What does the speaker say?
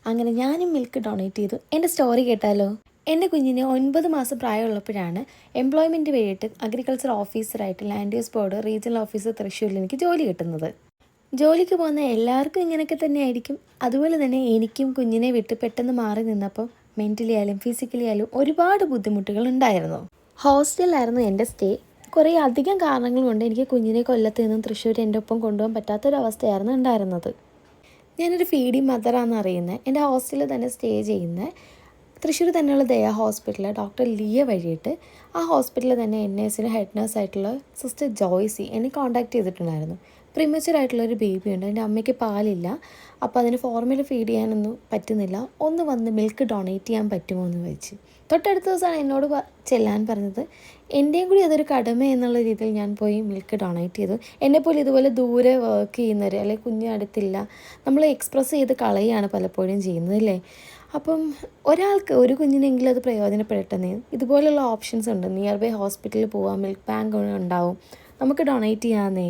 അങ്ങനെ ഞാനും milk donate ചെയ്തു. എൻ്റെ സ്റ്റോറി കേട്ടാലോ? എൻ്റെ കുഞ്ഞിന് 9 മാസം പ്രായമുള്ളപ്പോഴാണ് എംപ്ലോയ്മെൻറ്റ് വഴിയിട്ട് അഗ്രികൾച്ചർ ഓഫീസറായിട്ട് land use board regional officer തൃശ്ശൂരിൽ എനിക്ക് ജോലി കിട്ടുന്നത്. ജോലിക്ക് പോകുന്ന എല്ലാവർക്കും ഇങ്ങനെയൊക്കെ തന്നെ ആയിരിക്കും. അതുപോലെ തന്നെ എനിക്കും കുഞ്ഞിനെ വിട്ട് പെട്ടെന്ന് മാറി നിന്നപ്പോൾ മെൻ്റലി ആയാലും ഫിസിക്കലി ആയാലും ഒരുപാട് ബുദ്ധിമുട്ടുകൾ ഉണ്ടായിരുന്നു. ഹോസ്റ്റലിലായിരുന്നു എൻ്റെ സ്റ്റേ. കുറേ അധികം കാരണങ്ങൾ കൊണ്ട് എനിക്ക് കുഞ്ഞിനെ കൊല്ലത്ത് നിന്നും തൃശ്ശൂർ എൻ്റെ ഒപ്പം കൊണ്ടുപോകാൻ പറ്റാത്തൊരവസ്ഥയായിരുന്നു ഉണ്ടായിരുന്നത്. ഞാനൊരു ഫീഡിങ് മദറാണെന്ന് അറിയുന്നത് എൻ്റെ ഹോസ്റ്റലിൽ തന്നെ സ്റ്റേ ചെയ്യുന്നത് തൃശ്ശൂർ തന്നെയുള്ള ദയ ഹോസ്പിറ്റലിൽ ഡോക്ടർ ലിയ വഴിയിട്ട് ആ ഹോസ്പിറ്റലിൽ തന്നെ NSന് ഹെഡ് നേഴ്സായിട്ടുള്ള സിസ്റ്റർ ജോയ്സി എന്നെ കോൺടാക്ട് ചെയ്തിട്ടുണ്ടായിരുന്നു. പ്രിമച്ചറായിട്ടുള്ളൊരു ബേബി ഉണ്ട്, എൻ്റെ അമ്മയ്ക്ക് പാലില്ല, അപ്പോൾ അതിന് ഫോർമുല ഫീഡ് ചെയ്യാനൊന്നും പറ്റുന്നില്ല, ഒന്ന് വന്ന് മിൽക്ക് ഡൊണേറ്റ് ചെയ്യാൻ പറ്റുമോ എന്ന് ചോദിച്ചു. തൊട്ടടുത്ത ദിവസമാണ് എന്നോട് ചെല്ലാൻ പറഞ്ഞത്. എൻ്റെയും കൂടി അതൊരു കടമ എന്നുള്ള രീതിയിൽ ഞാൻ പോയി മിൽക്ക് ഡൊണേറ്റ് ചെയ്തു. എന്നെപ്പോലെ ഇതുപോലെ ദൂരെ വർക്ക് ചെയ്യുന്നവർ അല്ലെങ്കിൽ കുഞ്ഞടുത്തില്ല, നമ്മൾ എക്സ്പ്രസ് ചെയ്ത് കളയുകയാണ് പലപ്പോഴും ചെയ്യുന്നത് അല്ലേ. അപ്പം ഒരാൾക്ക് ഒരു കുഞ്ഞിനെങ്കിലും അത് പ്രയോജനപ്പെടട്ടെ. ഇതുപോലുള്ള ഓപ്ഷൻസ് ഉണ്ട്. നിയർ ബൈ ഹോസ്പിറ്റലിൽ പോവാം, മിൽക്ക് ബാങ്ക് ഉണ്ടാവും, നമുക്ക് ഡൊണേറ്റ് ചെയ്യാമെന്നേ.